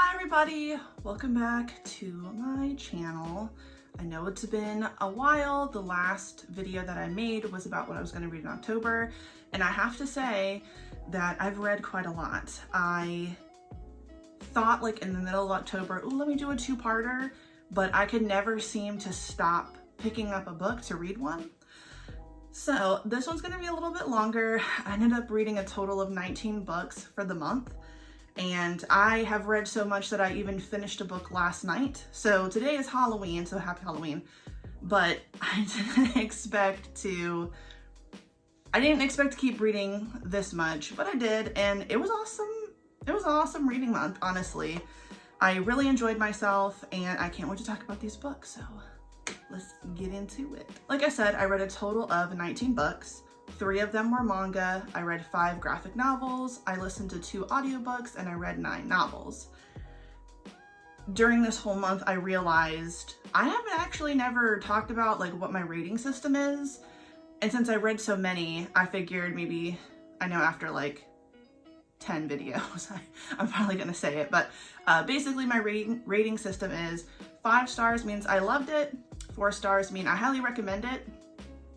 Hi everybody, welcome back to my channel. I know it's been a while. The last video that I made was about what I was going to read in October, and I have to say that I've read quite a lot. I thought like in the middle of October, ooh, let me do a two-parter, but I could never seem to stop picking up a book to read one. So this one's going to be a little bit longer. I ended up reading a total of 19 books for the month. And I have read so much that I even finished a book last night. So today is Halloween, so happy Halloween. But I didn't expect to keep reading this much, but I did, and it was awesome. It was an awesome reading month, honestly. I really enjoyed myself, and I can't wait to talk about these books, so let's get into it. Like I said, I read a total of 19 books. 3 of them were manga. I read 5 graphic novels. I listened to 2 audiobooks, and I read 9 novels. During this whole month, I realized I haven't actually never talked about like what my rating system is. And since I read so many, I figured maybe, I know after like 10 videos, I'm probably gonna say it, but basically my rating system is 5 stars means I loved it, 4 stars mean I highly recommend it,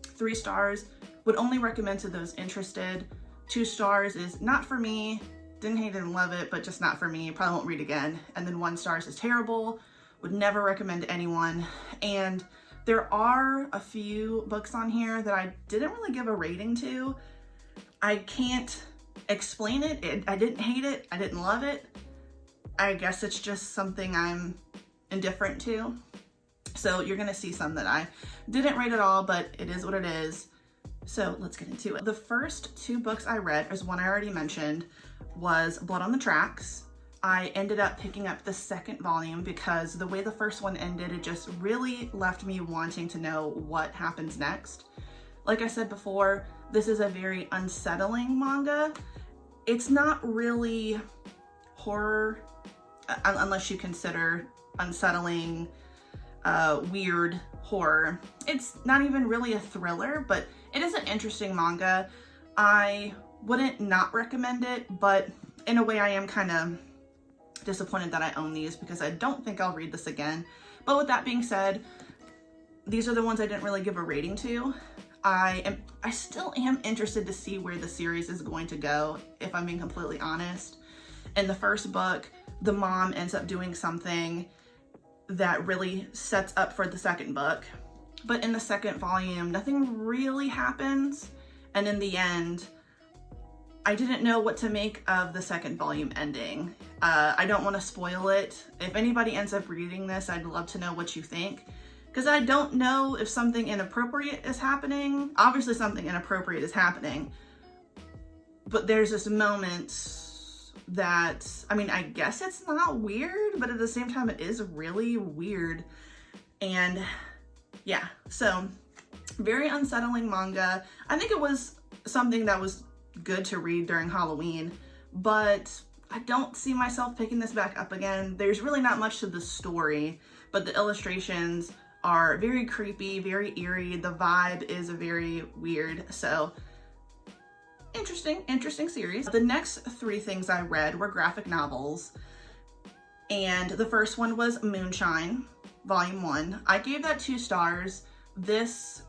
3 stars would only recommend to those interested, 2 stars is not for me, didn't hate it and love it, but just not for me, probably won't read again, and then 1 star is terrible, would never recommend to anyone. And there are a few books on here that I didn't really give a rating to. I can't explain it. I didn't hate it, I didn't love it. I guess it's just something I'm indifferent to. So you're gonna see some that I didn't rate at all, but it is what it is. So let's get into it. The first 2 books I read, as one I already mentioned, was Blood on the Tracks. I ended up picking up the 2nd volume because the way the first one ended, it just really left me wanting to know what happens next. Like I said before, this is a very unsettling manga. It's not really horror, unless you consider unsettling, weird horror. It's not even really a thriller, but it is an interesting manga. I wouldn't not recommend it, but in a way I am kind of disappointed that I own these because I don't think I'll read this again. But with that being said, these are the ones I didn't really give a rating to. I still am interested to see where the series is going to go, if I'm being completely honest. In the first book, the mom ends up doing something that really sets up for the 2nd book. But in the 2nd volume, nothing really happens. And in the end, I didn't know what to make of the 2nd volume ending. I don't want to spoil it. If anybody ends up reading this, I'd love to know what you think. Because I don't know if something inappropriate is happening. Obviously something inappropriate is happening. But there's this moment that, I mean, I guess it's not weird, but at the same time it is really weird. And yeah, so very unsettling manga. I think it was something that was good to read during Halloween, but I don't see myself picking this back up again. There's really not much to the story, but the illustrations are very creepy, very eerie. The vibe is very weird. So interesting series. The next 3 things I read were graphic novels, and the first one was Moonshine, Volume 1. I gave that 2 stars. This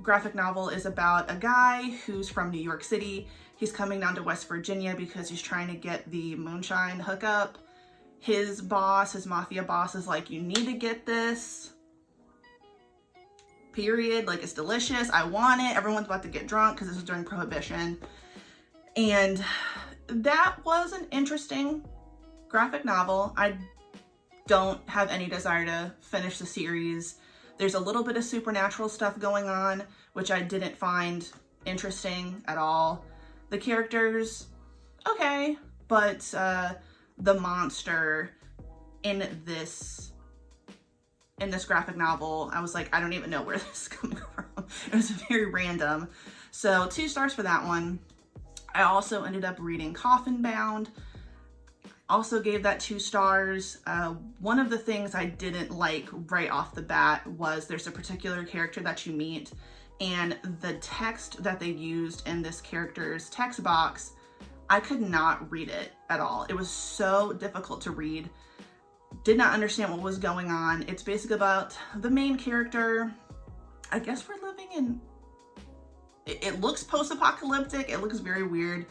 graphic novel is about a guy who's from New York City. He's coming down to West Virginia because he's trying to get the moonshine hookup. His boss, his mafia boss, is like, you need to get this. Period. Like, it's delicious. I want it. Everyone's about to get drunk because this is during Prohibition. And that was an interesting graphic novel. I don't have any desire to finish the series. There's a little bit of supernatural stuff going on, which I didn't find interesting at all. The characters, okay, but the monster in this graphic novel, I was like, I don't even know where this is coming from. It was very random. So 2 stars for that one. I also ended up reading Coffin Bound. Also gave that 2 stars. One of the things I didn't like right off the bat was there's a particular character that you meet, and the text that they used in this character's text box, I could not read it at all. It was so difficult to read. Did not understand what was going on. It's basically about the main character. I guess we're living in, it looks post-apocalyptic. It looks very weird.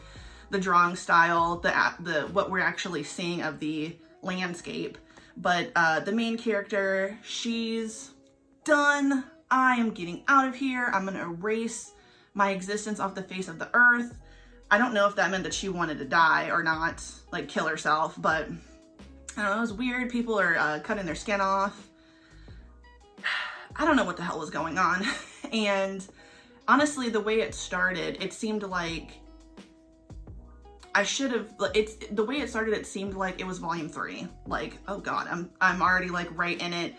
The drawing style, the what we're actually seeing of the landscape. But the main character, she's done. I am getting out of here. I'm gonna erase my existence off the face of the earth. I don't know if that meant that she wanted to die or not, like kill herself, but I don't know, it was weird. People are cutting their skin off. I don't know what the hell was going on. And honestly, the way it started, it seemed like I should have, the way it started, it seemed like it was volume 3. Like, oh God, I'm already like right in it.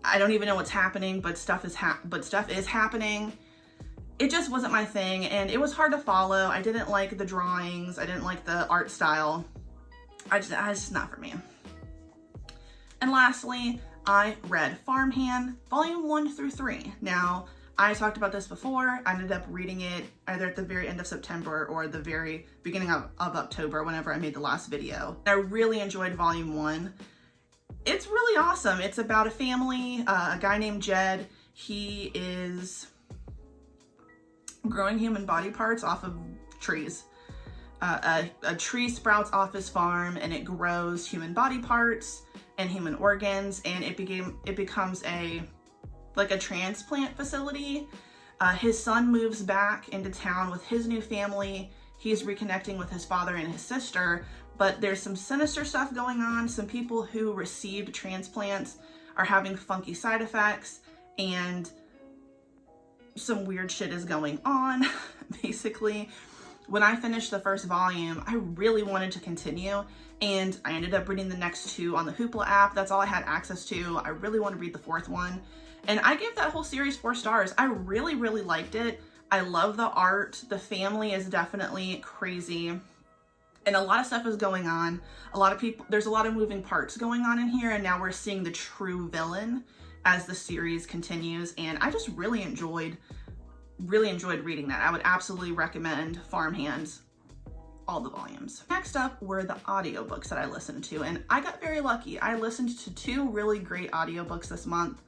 I don't even know what's happening, but stuff is happening. It just wasn't my thing, and it was hard to follow. I didn't like the drawings. I didn't like the art style. It's just not for me. And lastly, I read Farmhand, volume 1 through 3. Now, I talked about this before. I ended up reading it either at the very end of September or the very beginning of October, whenever I made the last video. I really enjoyed volume 1. It's really awesome. It's about a family, a guy named Jed. He is growing human body parts off of trees. A tree sprouts off his farm, and it grows human body parts and human organs, and it becomes a transplant facility. His son moves back into town with his new family. He's reconnecting with his father and his sister, but there's some sinister stuff going on. Some people who received transplants are having funky side effects, and some weird shit is going on. Basically, when I finished the first volume, I really wanted to continue, and I ended up reading the next 2 on the Hoopla app. That's all I had access to. I really wanted to read the 4th one, and I gave that whole series 4 stars. I really, really liked it. I love the art. The family is definitely crazy, and a lot of stuff is going on. There's a lot of moving parts going on in here, and now we're seeing the true villain as the series continues, and I just really enjoyed reading that. I would absolutely recommend Farmhands, all the volumes. Next up were the audiobooks that I listened to, and I got very lucky. I listened to 2 really great audiobooks this month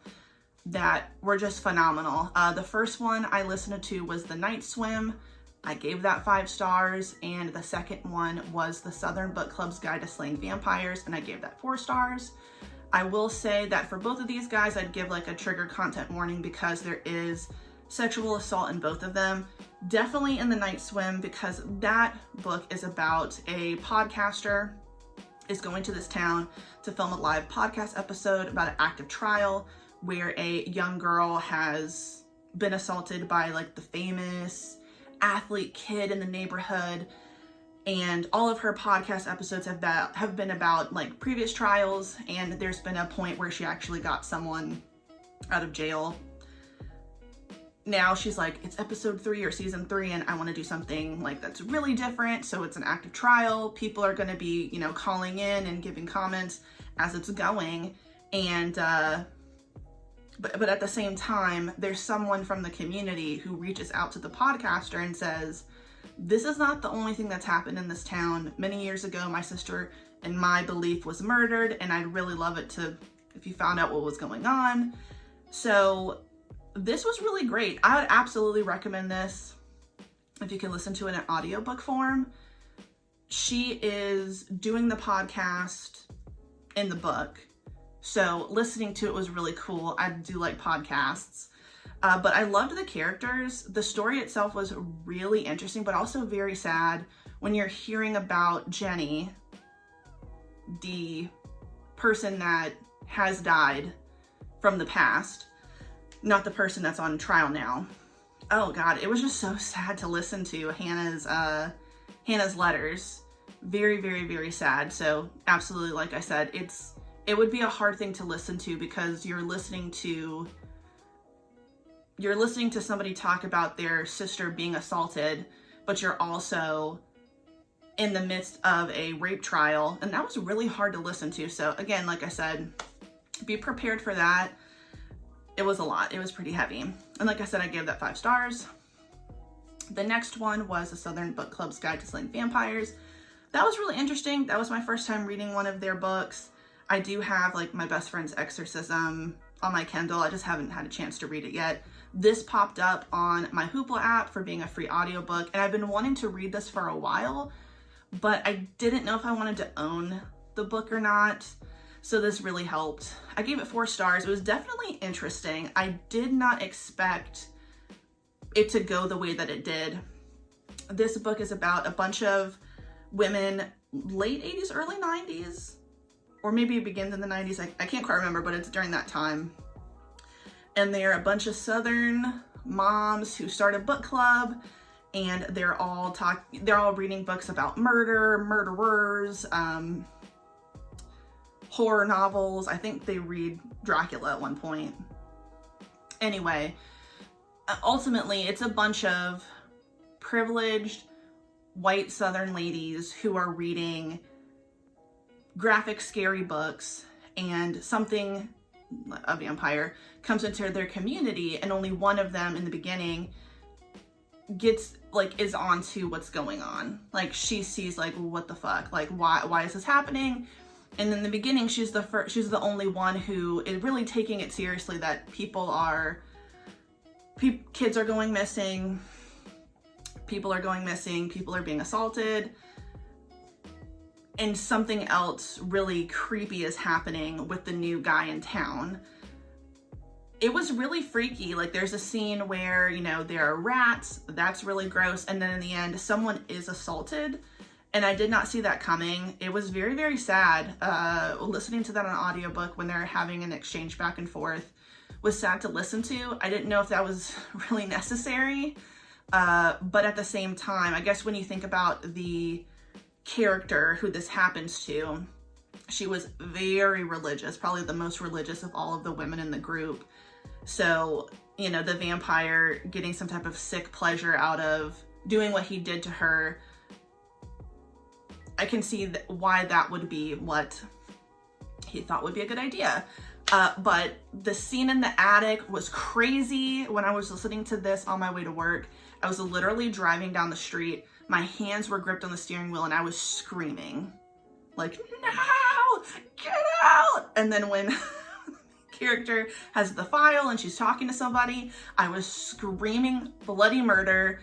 that were just phenomenal. The first one I listened to was The Night Swim. I gave that 5 stars, and the second one was The Southern Book Club's Guide to Slaying Vampires, and I gave that 4 stars. I will say that for both of these guys, I'd give like a trigger content warning because there is sexual assault in both of them. Definitely in The Night Swim, because that book is about a podcaster is going to this town to film a live podcast episode about an active trial where a young girl has been assaulted by like the famous athlete kid in the neighborhood. And all of her podcast episodes have been about like previous trials, and there's been a point where she actually got someone out of jail. Now she's like, it's episode 3 or season 3, and I want to do something like that's really different. So it's an active trial. People are going to be, calling in and giving comments as it's going. And but at the same time, there's someone from the community who reaches out to the podcaster and says, this is not the only thing that's happened in this town. Many years ago, my sister, in my belief, was murdered, and I'd really love it if you found out what was going on. So this was really great. I would absolutely recommend this if you can listen to it in audiobook form. She is doing the podcast in the book, so listening to it was really cool. I do like podcasts. But I loved the characters. The story itself was really interesting, but also very sad when you're hearing about Jenny, the person that has died from the past, not the person that's on trial now. Oh God, it was just so sad to listen to Hannah's letters. Very, very, very sad. So absolutely, like I said, it would be a hard thing to listen to because you're listening to somebody talk about their sister being assaulted, but you're also in the midst of a rape trial, and that was really hard to listen to. So again, like I said, be prepared for that. It was a lot. It was pretty heavy. And like I said, I gave that 5 stars. The next one was The Southern Book Club's Guide to Slaying Vampires. That was really interesting. That was my first time reading one of their books. I do have like My Best Friend's Exorcism on my Kindle. I just haven't had a chance to read it yet. This popped up on my Hoopla app for being a free audiobook, and I've been wanting to read this for a while, but I didn't know if I wanted to own the book or not. So this really helped. I gave it 4 stars. It was definitely interesting. I did not expect it to go the way that it did. This book is about a bunch of women, late 80s, early 90s, or maybe it begins in the 90s. I can't quite remember, but it's during that time. And they're a bunch of Southern moms who start a book club, and they're all reading books about murder, murderers, horror novels. I think they read Dracula at one point. Anyway, ultimately, it's a bunch of privileged white Southern ladies who are reading graphic, scary books, and something, a vampire, comes into their community, and only one of them in the beginning is onto what's going on. Like, she sees like, what the fuck? Like, why is this happening? And in the beginning, she's the only one who is really taking it seriously, that kids are going missing, people are going missing, people are being assaulted, and something else really creepy is happening with the new guy in town. It was really freaky. Like, there's a scene where, you know, there are rats, that's really gross, and then in the end, someone is assaulted, and I did not see that coming. It was very, very sad. Listening to that on audiobook when they're having an exchange back and forth was sad to listen to. I didn't know if that was really necessary, but at the same time, I guess when you think about the character who this happens to, she was very religious, probably the most religious of all of the women in the group. So, you know, the vampire getting some type of sick pleasure out of doing what he did to her, I can see why that would be what he thought would be a good idea. But the scene in the attic was crazy. When I was listening to this on my way to work, I was literally driving down the street. My hands were gripped on the steering wheel and I was screaming. Like, no, get out! And then when the character has the file and she's talking to somebody, I was screaming bloody murder.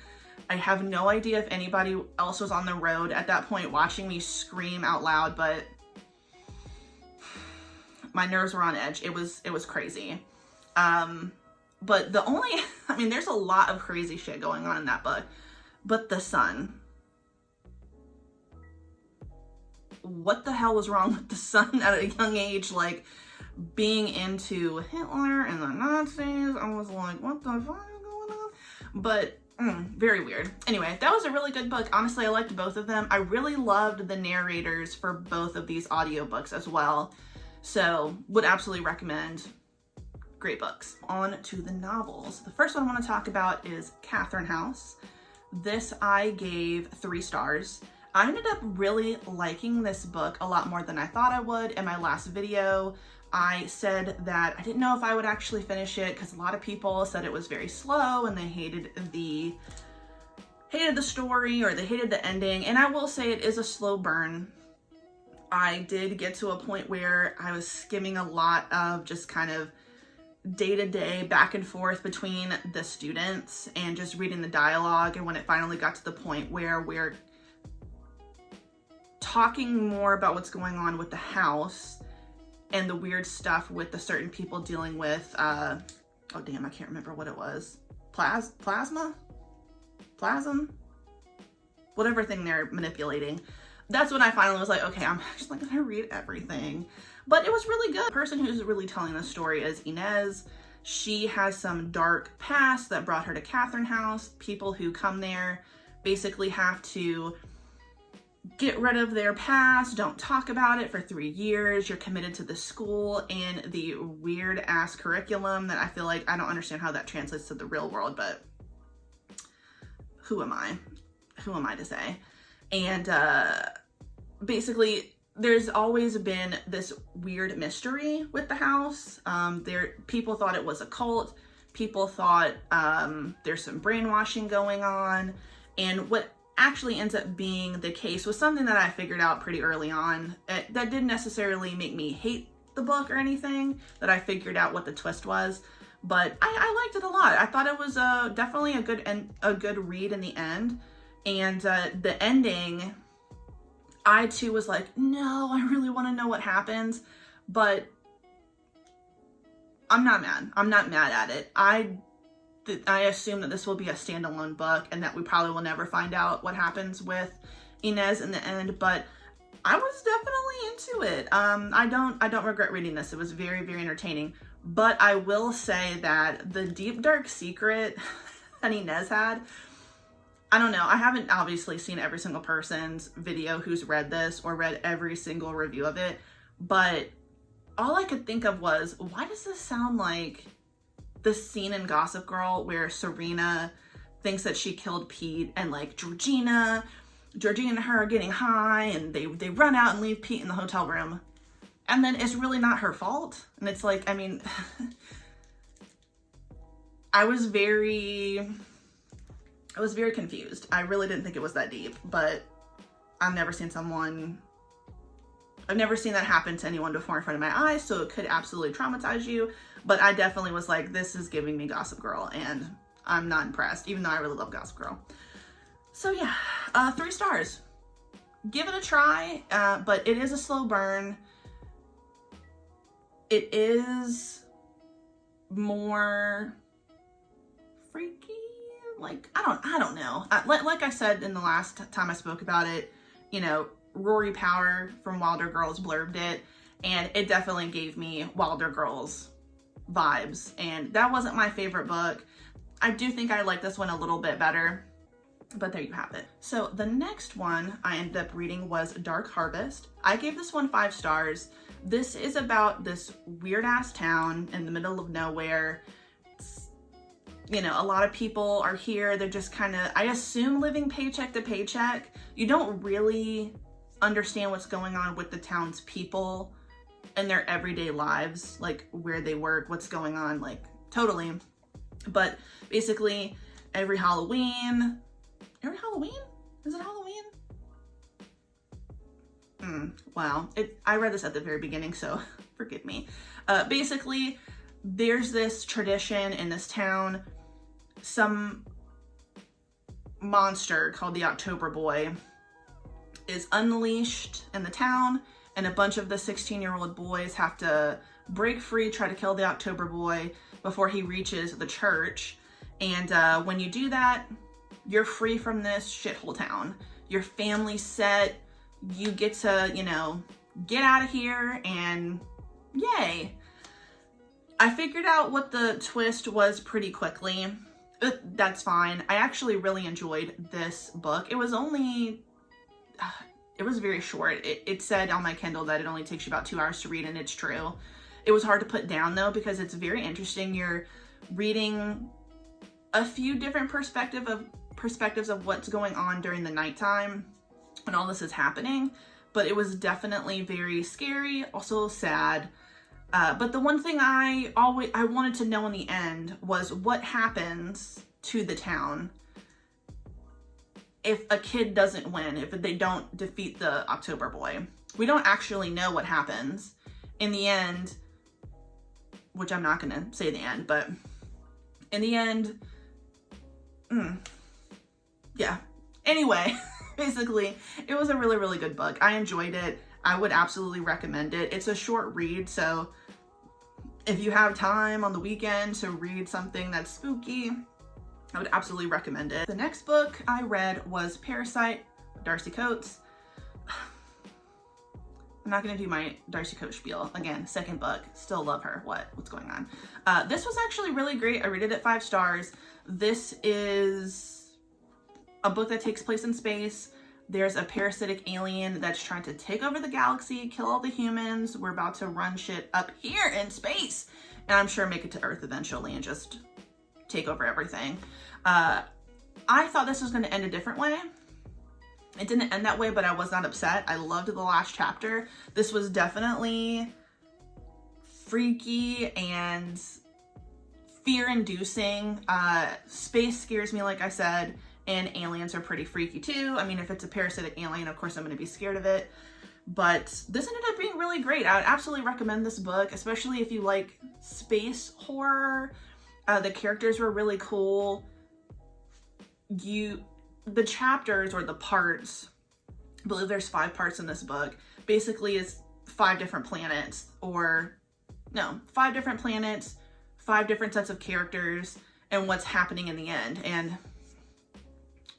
I have no idea if anybody else was on the road at that point watching me scream out loud, but my nerves were on edge. It was crazy. But there's a lot of crazy shit going on in that book, but the son, what the hell was wrong with the son at a young age? Like, being into Hitler and the Nazis, I was like, what the fuck is going on? But very weird. Anyway, that was a really good book. Honestly, I liked both of them. I really loved the narrators for both of these audiobooks as well. So would absolutely recommend. Great books. On to the novels. The first one I want to talk about is Catherine House. This I gave 3 stars. I ended up really liking this book a lot more than I thought I would. In my last video, I said that I didn't know if I would actually finish it because a lot of people said it was very slow and they hated the story, or they hated the ending. And I will say it is a slow burn. I did get to a point where I was skimming a lot of just kind of day-to-day back and forth between the students and just reading the dialogue. And when it finally got to the point where we're talking more about what's going on with the house and the weird stuff with the certain people dealing with, oh damn, I can't remember what it was. Plasm? Whatever thing they're manipulating. That's when I finally was like, okay, I'm actually gonna read everything. But it was really good. The person who's really telling the story is Inez. She has some dark past that brought her to Catherine House. People who come there basically have to get rid of their past, don't talk about it for 3 years. You're committed to the school and the weird ass curriculum that I feel like I don't understand how that translates to the real world, but who am I? Who am I to say? And basically, there's always been this weird mystery with the house. People thought it was a cult. People thought there's some brainwashing going on. And what actually ends up being the case was something that I figured out pretty early on. That didn't necessarily make me hate the book or anything, that I figured out what the twist was, but I liked it a lot. I thought it was definitely a good read in the end. And the ending, I too was like, no, I really want to know what happens, but I'm not mad. I'm not mad at it. I assume that this will be a standalone book and that we probably will never find out what happens with Inez in the end, but I was definitely into it. I don't regret reading this. It was very, very entertaining, but I will say that the deep, dark secret that Inez had, I don't know. I haven't obviously seen every single person's video who's read this or read every single review of it, but all I could think of was, why does this sound like the scene in Gossip Girl where Serena thinks that she killed Pete, and like Georgina and her are getting high and they run out and leave Pete in the hotel room. And then it's really not her fault. And it's like, I mean, I was very confused. I really didn't think it was that deep, but I've never seen that happen to anyone before in front of my eyes, so it could absolutely traumatize you. But I definitely was like, this is giving me Gossip Girl, and I'm not impressed, even though I really love Gossip Girl. So yeah, 3 stars. Give it a try, but it is a slow burn. It is more freaky. Like, I don't know. Like I said in the last time I spoke about it, you know, Rory Power from Wilder Girls blurbed it, and it definitely gave me Wilder Girls vibes, and that wasn't my favorite book. I do think I like this one a little bit better, but there you have it. So the next one I ended up reading was Dark Harvest. I gave this one 5 stars. This is about this weird ass town in the middle of nowhere. You know, a lot of people are here. They're just kind of, I assume, living paycheck to paycheck. You don't really understand what's going on with the town's people and their everyday lives, like where they work, what's going on, like totally. But basically every Halloween, is it Halloween? Wow, I read this at the very beginning, so forgive me. Basically, there's this tradition in this town. Some monster called the October Boy is unleashed in the town, and a bunch of the 16-year-old boys have to break free, try to kill the October Boy before he reaches the church. And when you do that, you're free from this shithole town. Your family's set. You get to, you know, get out of here, and yay. I figured out what the twist was pretty quickly. That's fine. I actually really enjoyed this book. It was very short. It said on my Kindle that it only takes you about 2 hours to read, and it's true. It was hard to put down though, because it's very interesting. You're reading a few different perspectives of what's going on during the nighttime when all this is happening, but it was definitely very scary, also sad. But the one thing I wanted to know in the end was what happens to the town if a kid doesn't win, if they don't defeat the October Boy. We don't actually know what happens in the end, which I'm not gonna say the end, but in the end, yeah. Anyway, basically, it was a really, really good book. I enjoyed it. I would absolutely recommend it. It's a short read, so if you have time on the weekend to read something that's spooky, I would absolutely recommend it. The next book I read was Parasite, Darcy Coates. I'm not gonna do my Darcy Coates spiel. Again, second book, still love her. What's going on? This was actually really great. I rated it 5 stars. This is a book that takes place in space. There's a parasitic alien that's trying to take over the galaxy, kill all the humans. We're about to run shit up here in space, and I'm sure make it to Earth eventually and just take over everything. I thought this was going to end a different way. It didn't end that way, but I was not upset. I loved the last chapter. This was definitely freaky and fear-inducing. Space scares me, like I said, and aliens are pretty freaky too. I mean, if it's a parasitic alien, of course I'm going to be scared of it. But this ended up being really great. I would absolutely recommend this book, especially if you like space horror. The characters were really cool. The chapters or the parts, I believe there's 5 parts in this book, basically is 5 different planets, or no, 5 different planets, 5 different sets of characters, and what's happening in the end. And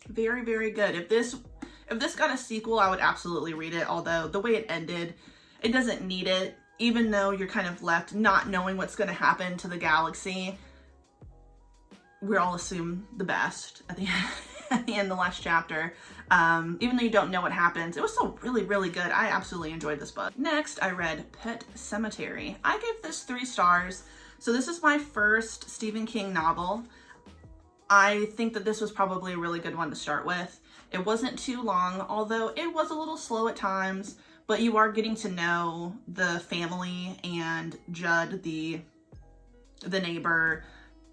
very, very good. If this got a sequel, I would absolutely read it, although the way it ended, it doesn't need it, even though you're kind of left not knowing what's going to happen to the galaxy. We all assume the best at the end, the last chapter. Even though you don't know what happens, it was still really, really good. I absolutely enjoyed this book. Next, I read Pet Sematary. I gave this 3 stars. So this is my first Stephen King novel. I think that this was probably a really good one to start with. It wasn't too long, although it was a little slow at times, but you are getting to know the family and Judd, the neighbor.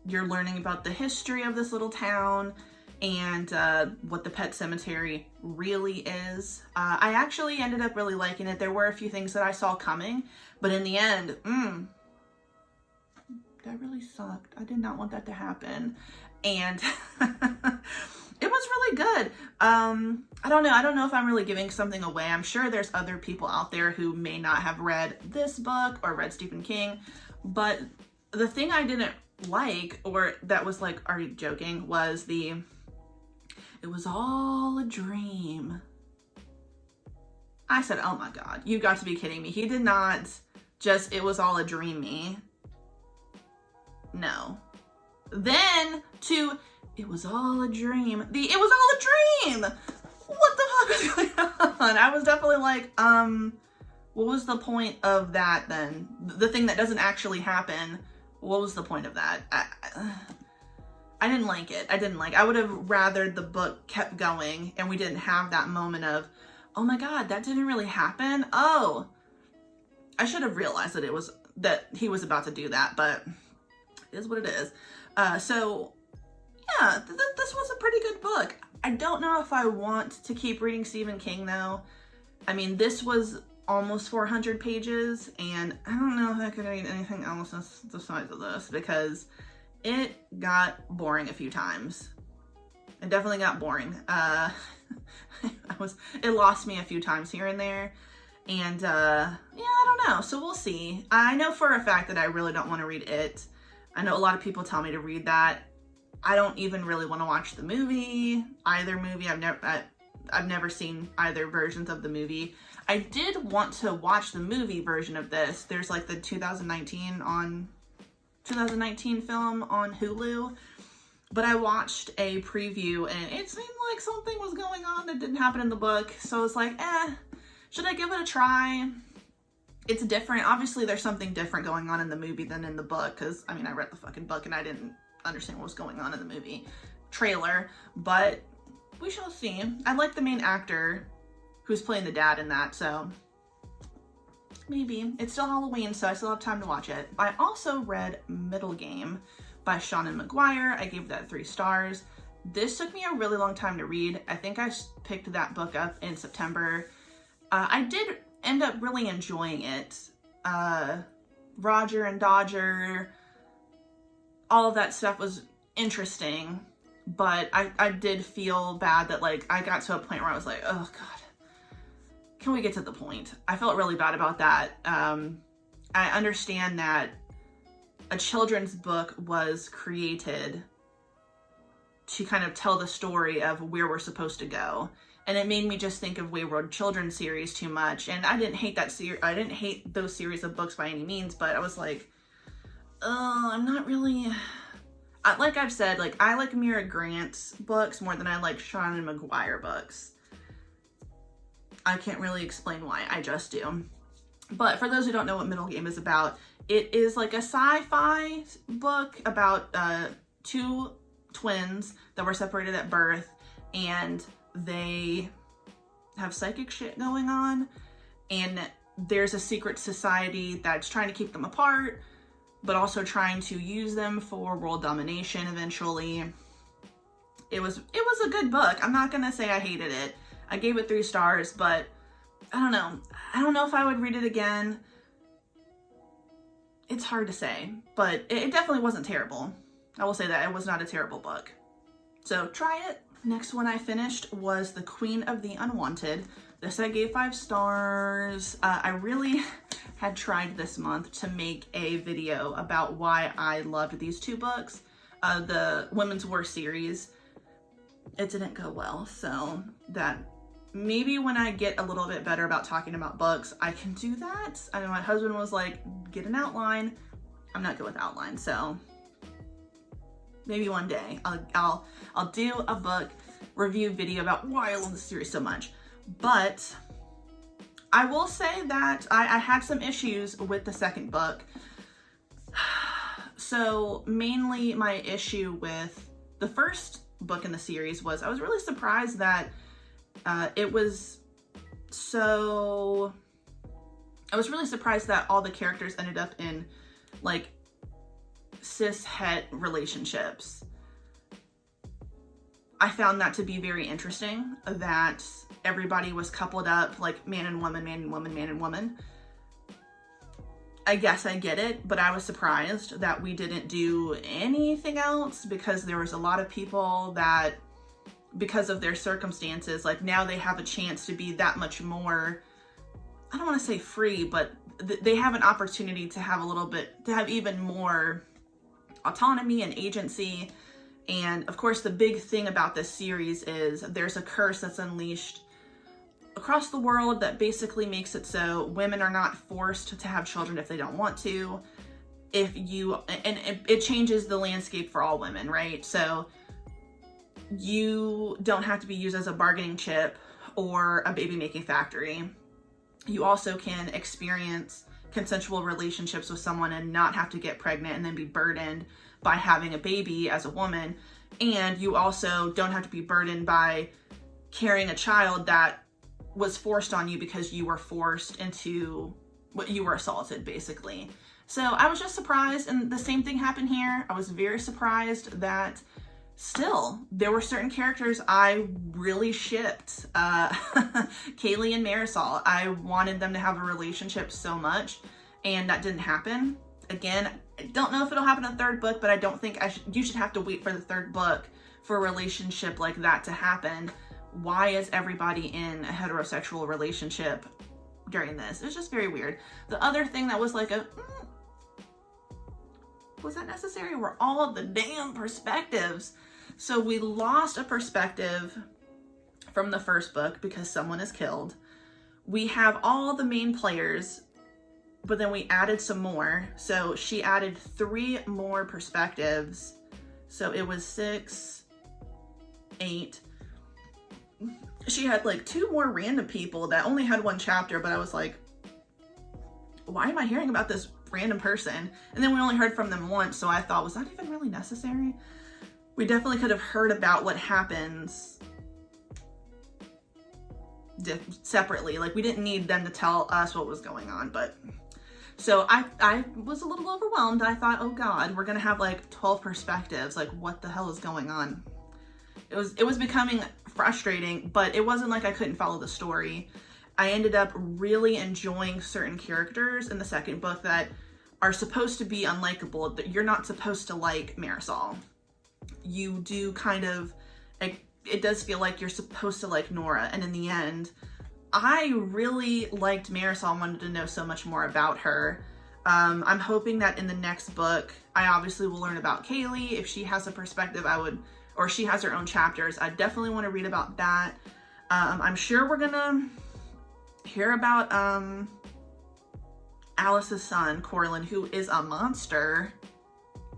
You're learning about the history of this little town and what the pet cemetery really is. I actually ended up really liking it. There were a few things that I saw coming, but in the end, that really sucked. I did not want that to happen. And it was really good. I don't know if I'm really giving something away. I'm sure there's other people out there who may not have read this book or read Stephen King, but the thing I didn't like, or that was like, are you joking, was it was all a dream. I said, oh my God, you got to be kidding me. He did not just, it was all a dream me. No. Then to, it was all a dream. It was all a dream. What the fuck was going on? I was definitely like, what was the point of that then? The thing that doesn't actually happen. What was the point of that? I didn't like it. I would have rather the book kept going and we didn't have that moment of, oh my God, that didn't really happen. Oh, I should have realized that he was about to do that, but it is what it is. So yeah, this was a pretty good book. I don't know if I want to keep reading Stephen King though. I mean, this was almost 400 pages, and I don't know if I could read anything else the size of this because it got boring a few times. It definitely got boring. It lost me a few times here and there, and yeah, I don't know. So we'll see. I know for a fact that I really don't want to read it. I know a lot of people tell me to read that. I don't even really want to watch the movie. Either movie. I've never seen either versions of the movie. I did want to watch the movie version of this. There's like the 2019 film on Hulu, but I watched a preview and it seemed like something was going on that didn't happen in the book. So I was like, should I give it a try? It's different. Obviously there's something different going on in the movie than in the book, because I mean, I read the fucking book and I didn't understand what was going on in the movie trailer, but we shall see. I like the main actor who's playing the dad in that, so maybe. It's still Halloween, so I still have time to watch it. I also read Middle Game by Seanan McGuire. I gave that 3 stars. This took me a really long time to read. I think I picked that book up in September. I did end up really enjoying it. Roger and Dodger, all of that stuff was interesting, but I did feel bad that like I got to a point where I was like, oh God, can we get to the point? I felt really bad about that. I understand that a children's book was created to kind of tell the story of where we're supposed to go. And it made me just think of Wayward Children series too much. And I didn't hate that series. I didn't hate those series of books by any means, but I was like, oh, I'm not really, like I've said, like I like Mira Grant's books more than I like Seanan McGuire books. I can't really explain why, I just do. But for those who don't know what Middle Game is about, it is like a sci-fi book about 2 twins that were separated at birth, and they have psychic shit going on, and there's a secret society that's trying to keep them apart, but also trying to use them for world domination eventually. it was a good book. I'm not gonna say I hated it. I gave it 3 stars, but I don't know. I don't know if I would read it again. It's hard to say, but it definitely wasn't terrible. I will say that it was not a terrible book. So try it. Next one I finished was The Queen of the Unwanted. This I gave 5 stars. I really had tried this month to make a video about why I loved these 2 books, the Women's War series. It didn't go well, so that maybe when I get a little bit better about talking about books, I can do that. I know my husband was like, get an outline. I'm not good with outlines, so maybe one day I'll do a book review video about why I love the series so much. But I will say that I had some issues with the second book. So mainly my issue with the first book in the series was I was really surprised that I was really surprised that all the characters ended up in like cis-het relationships. I found that to be very interesting, that everybody was coupled up like man and woman, man and woman, man and woman. I guess I get it, but I was surprised that we didn't do anything else, because there was a lot of people that, because of their circumstances, like now they have a chance to be that much more, I don't want to say free, but they have an opportunity to have to have even more autonomy and agency. And of course, the big thing about this series is there's a curse that's unleashed across the world that basically makes it so women are not forced to have children if they don't want to. It changes the landscape for all women, right? So you don't have to be used as a bargaining chip or a baby making factory. You also can experience consensual relationships with someone and not have to get pregnant and then be burdened by having a baby as a woman. And you also don't have to be burdened by carrying a child that was forced on you because you were forced into what you were assaulted, basically. So I was just surprised, and the same thing happened here. I was very surprised that still there were certain characters I really shipped. Kaylee and Marisol, I wanted them to have a relationship so much, and that didn't happen. Again, I don't know if it'll happen in the 3rd book, but I don't think you should have to wait for the 3rd book for a relationship like that to happen. Why is everybody in a heterosexual relationship during this? It was just very weird. The other thing that was like was that necessary? Were all of the damn perspectives. So we lost a perspective from the 1st book because someone is killed. We have all the main players, but then we added some more. So she added 3 more perspectives. So it was 6, 8. She had like 2 more random people that only had 1 chapter, but I was like, why am I hearing about this random person? And then we only heard from them once, so I thought, was that even really necessary? We definitely could have heard about what happens separately. Like, we didn't need them to tell us what was going on, but so I was a little overwhelmed. I thought, oh God, we're gonna have like 12 perspectives. Like, what the hell is going on? It was becoming frustrating, but it wasn't like I couldn't follow the story. I ended up really enjoying certain characters in the 2nd book that are supposed to be unlikable. That you're not supposed to like Marisol. You do kind of, it does feel like you're supposed to like Nora. And in the end, I really liked Marisol, wanted to know so much more about her. I'm hoping that in the next book, I obviously will learn about Kaylee. If she has a perspective, or she has her own chapters, I definitely want to read about that. I'm sure we're gonna hear about Alice's son, Corlin, who is a monster.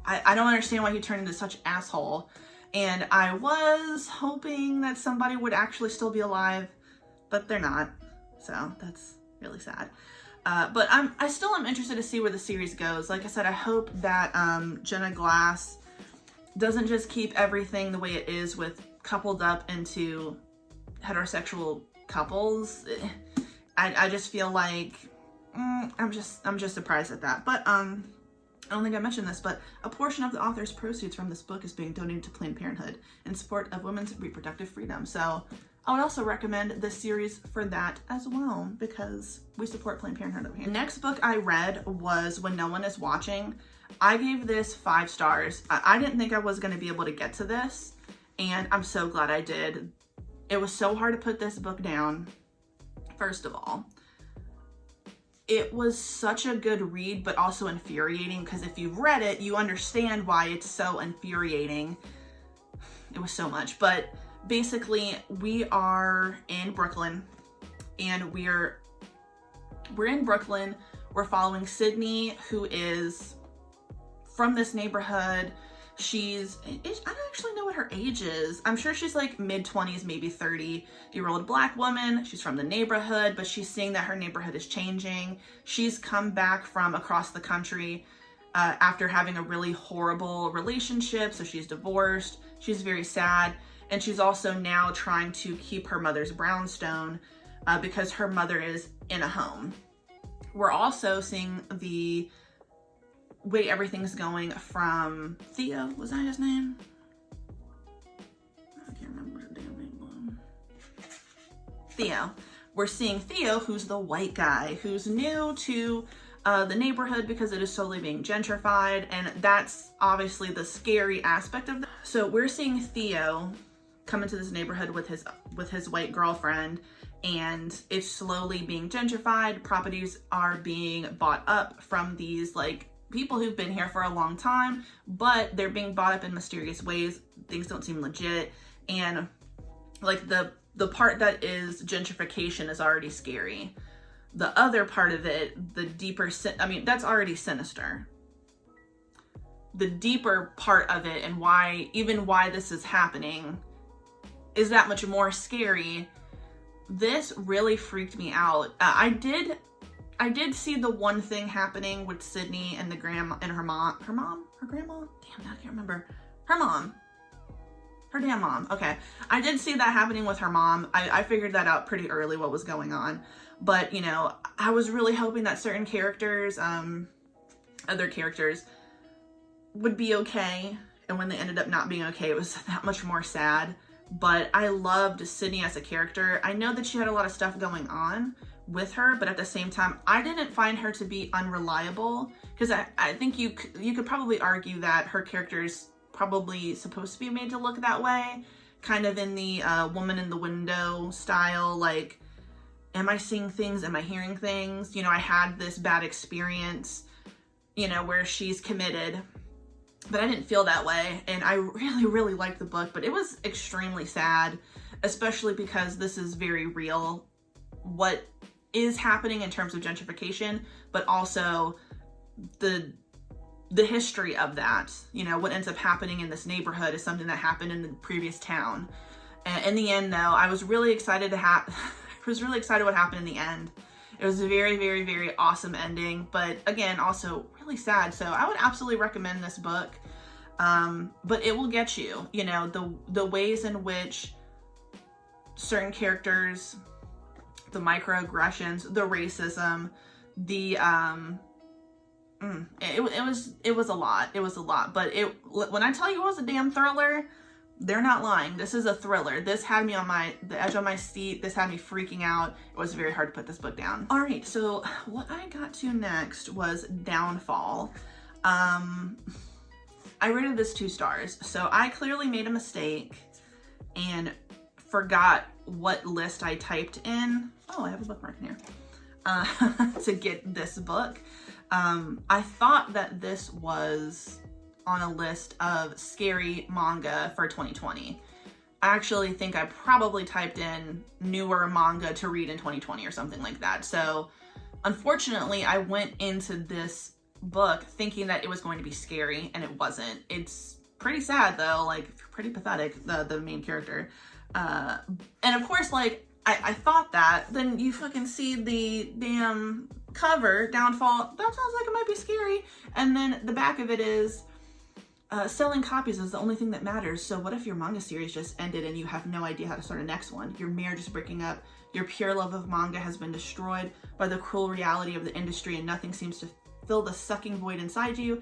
I don't understand why he turned into such an asshole. And I was hoping that somebody would actually still be alive, but they're not. So that's really sad. But I still am interested to see where the series goes. Like I said, I hope that Jenna Glass doesn't just keep everything the way it is with coupled up into heterosexual couples. I just feel like I'm just surprised at that. But I don't think I mentioned this, but a portion of the author's proceeds from this book is being donated to Planned Parenthood in support of women's reproductive freedom. So I would also recommend this series for that as well, because we support Planned Parenthood over here. The next book I read was When No One Is Watching. I gave this 5 stars. I didn't think I was going to be able to get to this, and I'm so glad I did. It was so hard to put this book down, first of all. It was such a good read, but also infuriating, because if you've read it, you understand why it's so infuriating. It was so much, but basically we are in Brooklyn, and we're in Brooklyn. We're following Sydney, who is from this neighborhood. I don't actually know what her age is. I'm sure she's like mid-20s, maybe 30-year-old Black woman. She's from the neighborhood, but she's seeing that her neighborhood is changing. She's come back from across the country after having a really horrible relationship, so she's divorced. She's very sad, and she's also now trying to keep her mother's brownstone because her mother is in a home. We're also seeing the way everything's going from Theo. Was that his name? I can't remember what the damn name was. Theo. We're seeing Theo, who's the white guy, who's new to the neighborhood because it is slowly being gentrified, and that's obviously the scary aspect of that. So we're seeing Theo come into this neighborhood with his white girlfriend, and it's slowly being gentrified. Properties are being bought up from these like people who've been here for a long time, but they're being bought up in mysterious ways. Things don't seem legit, and like the part that is gentrification is already scary. The other part of it, the deeper, that's already sinister. The deeper part of it, and why this is happening, is that much more scary. This really freaked me out. I did see the one thing happening with Sydney and the grandma and her grandma? Damn, I can't remember. Her damn mom. Okay. I did see that happening with her mom. I figured that out pretty early, what was going on. But, you know, I was really hoping that certain characters, other characters, would be okay. And when they ended up not being okay, it was that much more sad. But I loved Sydney as a character. I know that she had a lot of stuff going on with her, but at the same time, I didn't find her to be unreliable, because I think you could probably argue that her character's probably supposed to be made to look that way, kind of in the woman in the window style, like, am I seeing things? Am I hearing things? You know, I had this bad experience, you know, where she's committed, but I didn't feel that way. And I really, really liked the book, but it was extremely sad, especially because this is very real, what is happening in terms of gentrification, but also the history of that. You know, what ends up happening in this neighborhood is something that happened in the previous town. And in the end, though, I was really excited what happened in the end. It was a very, very, very awesome ending, but again, also really sad. So I would absolutely recommend this book. But it will get you, you know, the ways in which certain characters, the microaggressions, the racism, the it was a lot. It was a lot. But when I tell you it was a damn thriller, they're not lying. This is a thriller. This had me on the edge of my seat. This had me freaking out. It was very hard to put this book down. All right, so what I got to next was Downfall. I rated this 2 stars. So I clearly made a mistake and forgot what list I typed in. Oh, I have a bookmark in here. To get this book. I thought that this was on a list of scary manga for 2020. I actually think I probably typed in newer manga to read in 2020 or something like that. So unfortunately, I went into this book thinking that it was going to be scary, and it wasn't. It's pretty sad though, like pretty pathetic, the main character. And of course, like, I thought that, then you fucking see the damn cover, Downfall, that sounds like it might be scary. And then the back of it is, selling copies is the only thing that matters. So what if your manga series just ended and you have no idea how to start a next one? Your marriage is breaking up. Your pure love of manga has been destroyed by the cruel reality of the industry, and nothing seems to fill the sucking void inside you.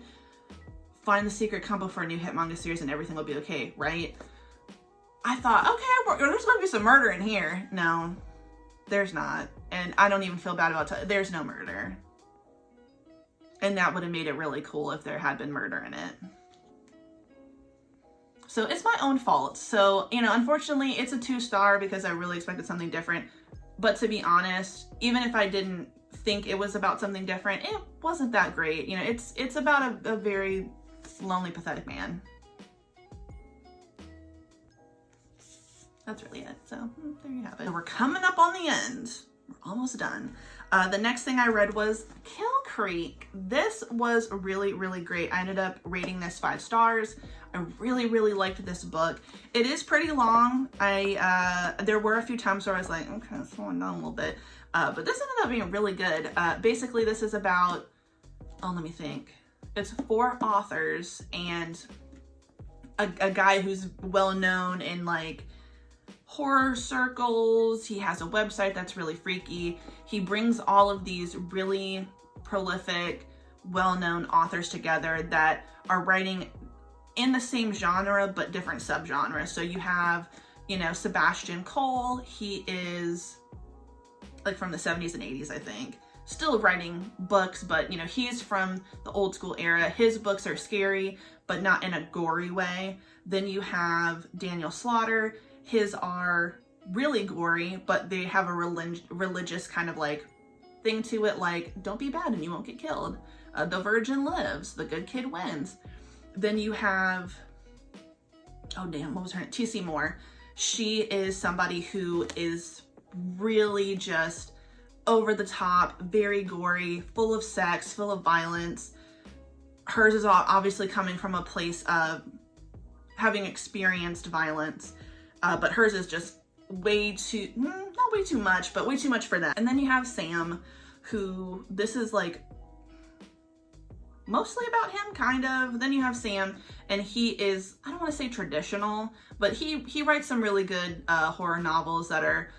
find the secret combo for a new hit manga series and everything will be okay, right? I thought, okay, there's gonna be some murder in here. No, there's not. And I don't even feel bad about there's no murder. And that would have made it really cool if there had been murder in it. So it's my own fault. So, you know, unfortunately it's a 2-star because I really expected something different. But to be honest, even if I didn't think it was about something different, it wasn't that great. You know, it's about a very lonely, pathetic man. That's really it. So there you have it. So we're coming up on the end. We're almost done. The next thing I read was Kill Creek. This was really, really great. I ended up rating this 5 stars. I really, really liked this book. It is pretty long. There were a few times where I was like, okay, it's slowing down a little bit. But this ended up being really good. Basically, this is about, oh, let me think. It's 4 authors and a guy who's well known in like horror circles. He has a website that's really freaky. He brings all of these really prolific, well-known authors together that are writing in the same genre but different subgenres. So you have, you know, Sebastian Cole. He is like from the 70s and 80s, I think, still writing books, but you know, he's from the old school era. His books are scary but not in a gory way. Then you have Daniel Slaughter. His are really gory, but they have a religious kind of like thing to it, like don't be bad and you won't get killed. The virgin lives, the good kid wins. Then you have, oh damn, what was her name? T.C. Moore. She is somebody who is really just over the top, very gory, full of sex, full of violence. Hers is obviously coming from a place of having experienced violence. But hers is just way too, not way too much, but way too much for them. And then you have Sam, who this is like mostly about him, kind of. Then you have Sam, and he is, I don't want to say traditional, but he writes some really good horror novels that are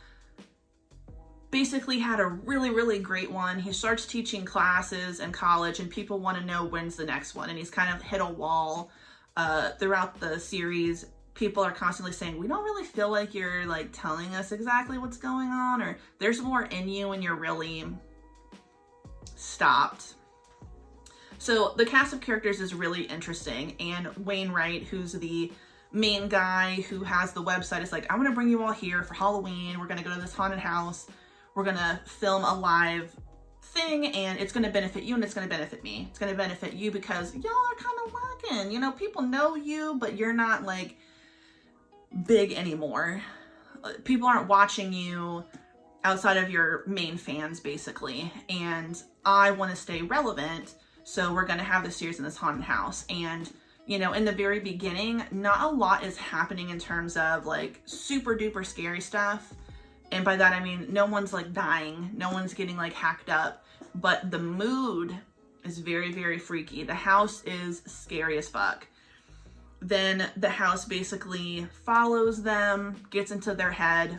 basically had a really, really great one. He starts teaching classes in college and people want to know when's the next one. And he's kind of hit a wall throughout the series. People are constantly saying, we don't really feel like you're like telling us exactly what's going on, or there's more in you and you're really stopped. So the cast of characters is really interesting, and Wainwright, who's the main guy who has the website, is like, I'm gonna bring you all here for Halloween. We're gonna go to this haunted house. We're gonna film a live thing, and it's gonna benefit you and it's gonna benefit me. It's gonna benefit you because y'all are kind of lacking. You know, people know you, but you're not like big anymore. People aren't watching you outside of your main fans, basically. And I want to stay relevant, so we're going to have this series in this haunted house. And, you know, in the very beginning, not a lot is happening in terms of like super duper scary stuff. And by that, I mean, no one's like dying. No one's getting like hacked up. But the mood is very, very freaky. The house is scary as fuck. Then the house basically follows them, gets into their head.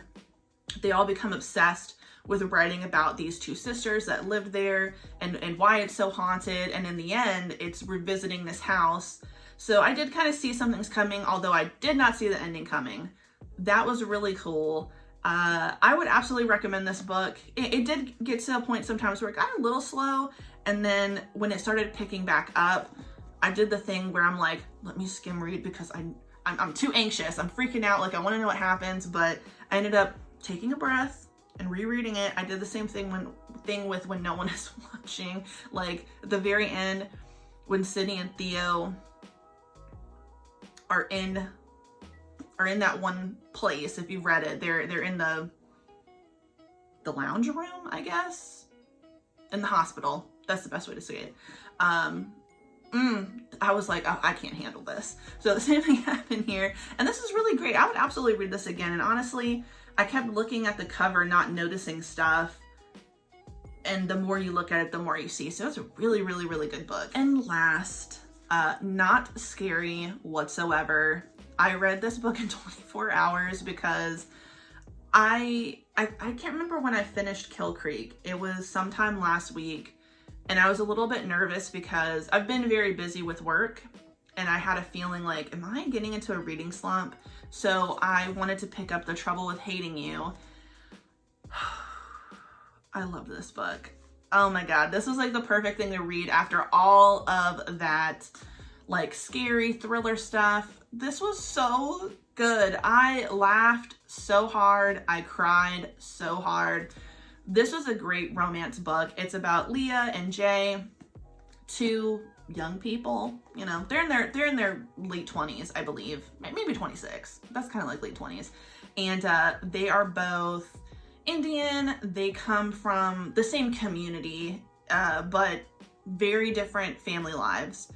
They all become obsessed with writing about these 2 sisters that lived there and why it's so haunted. And in the end, it's revisiting this house. So I did kind of see something's coming, although I did not see the ending coming. That was really cool. I would absolutely recommend this book. It did get to a point sometimes where it got a little slow. And then when it started picking back up, I did the thing where I'm like, let me skim read because I'm too anxious. I'm freaking out. Like I want to know what happens, but I ended up taking a breath and rereading it. I did the same thing with when no one is watching. Like the very end, when Sydney and Theo are in that one place. If you've read it, they're in the lounge room, I guess, in the hospital. That's the best way to say it. I was like, oh, I can't handle this. So the same thing happened here. And this is really great. I would absolutely read this again. And honestly, I kept looking at the cover, not noticing stuff. And the more you look at it, the more you see. So it's a really, really, really good book. And last, not scary whatsoever. I read this book in 24 hours because I can't remember when I finished Kill Creek. It was sometime last week. And I was a little bit nervous because I've been very busy with work and I had a feeling like, am I getting into a reading slump? So I wanted to pick up The Trouble with Hating You. I love this book. Oh my God, this was like the perfect thing to read after all of that like scary thriller stuff. This was so good. I laughed so hard. I cried so hard. This was a great romance book. It's about Leah and Jay, two young people. You know, they're in their late 20s, I believe, maybe 26. That's kind of like late 20s, and they are both Indian. They come from the same community, but very different family lives.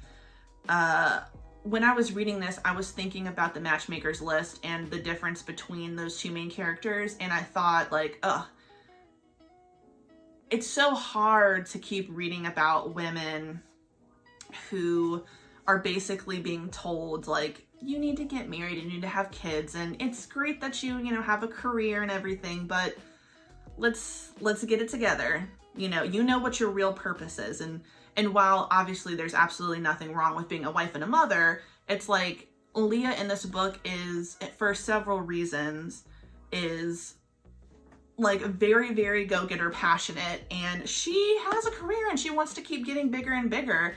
When I was reading this, I was thinking about the Matchmaker's List and the difference between those two main characters, and I thought like, ugh, it's so hard to keep reading about women who are basically being told like, you need to get married and you need to have kids, and it's great that you know, have a career and everything, but let's get it together. You know what your real purpose is. And while obviously there's absolutely nothing wrong with being a wife and a mother, it's like Leah in this book is, for several reasons, is like very, very go-getter, passionate, and she has a career and she wants to keep getting bigger and bigger.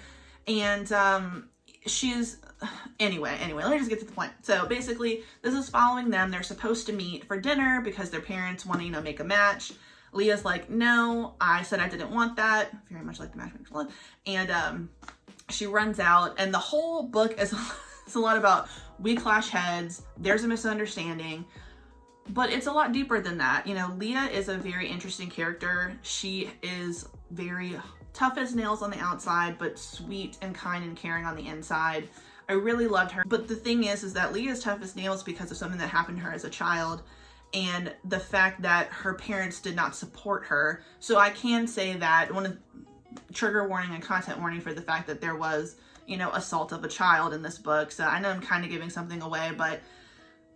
And anyway, let me just get to the point. So basically, this is following them. They're supposed to meet for dinner because their parents want to, you know, make a match. Leah's like, no, I said I didn't want that. Very much like the Matchmaker's List. And she runs out, and the whole book is a lot about we clash heads, there's a misunderstanding, but it's a lot deeper than that. You know, Leah is a very interesting character. She is very tough as nails on the outside, but sweet and kind and caring on the inside. I really loved her. But the thing is that Leah is tough as nails because of something that happened to her as a child, and the fact that her parents did not support her. So I can say that one of trigger warning and content warning for the fact that there was, you know, assault of a child in this book. So I know I'm kind of giving something away, but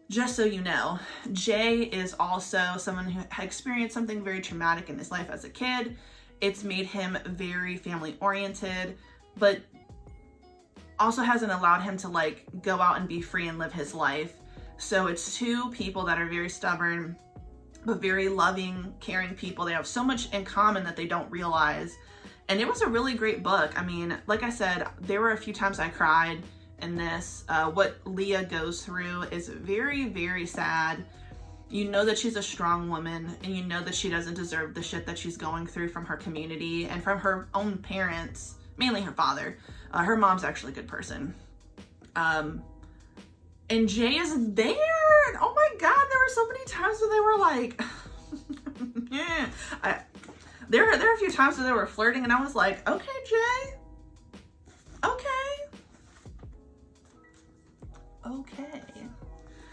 just so you know, Jay is also someone who had experienced something very traumatic in his life as a kid. It's made him very family oriented, but also hasn't allowed him to like go out and be free and live his life. So it's two people that are very stubborn, but very loving, caring people. They have so much in common that they don't realize. And it was a really great book. I mean, like I said, there were a few times I cried in this. What Leah goes through is very, very sad. You know that she's a strong woman, and you know that she doesn't deserve the shit that she's going through from her community and from her own parents, mainly her father. Her mom's actually a good person. And Jay is there. And oh my God, there were so many times where they were like, yeah. There were a few times where they were flirting, and I was like, okay, Jay. Okay.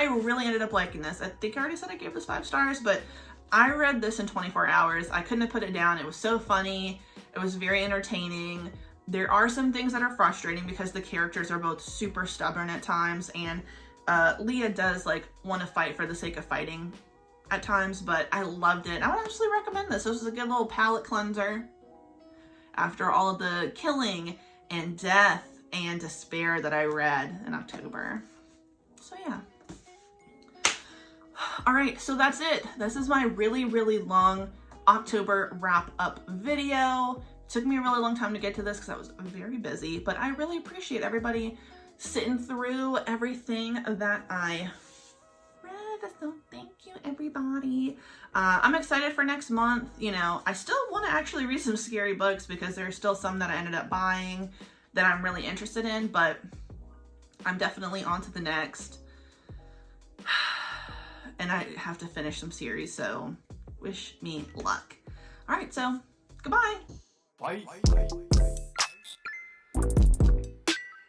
I really ended up liking this. I think I already said I gave this 5 stars, but I read this in 24 hours. I couldn't have put it down. It was so funny. It was very entertaining. There are some things that are frustrating because the characters are both super stubborn at times, and Leah does like want to fight for the sake of fighting at times, but I loved it. I would actually recommend this. This was a good little palate cleanser after all of the killing and death and despair that I read in October. So yeah. All right, so that's it. This is my really, really long October wrap up video. Took me a really long time to get to this because I was very busy, but I really appreciate everybody sitting through everything that I read. So thank you, everybody. I'm excited for next month. You know, I still want to actually read some scary books because there are still some that I ended up buying that I'm really interested in, but I'm definitely on to the next. And I have to finish some series, so wish me luck. All right, so goodbye. Bye.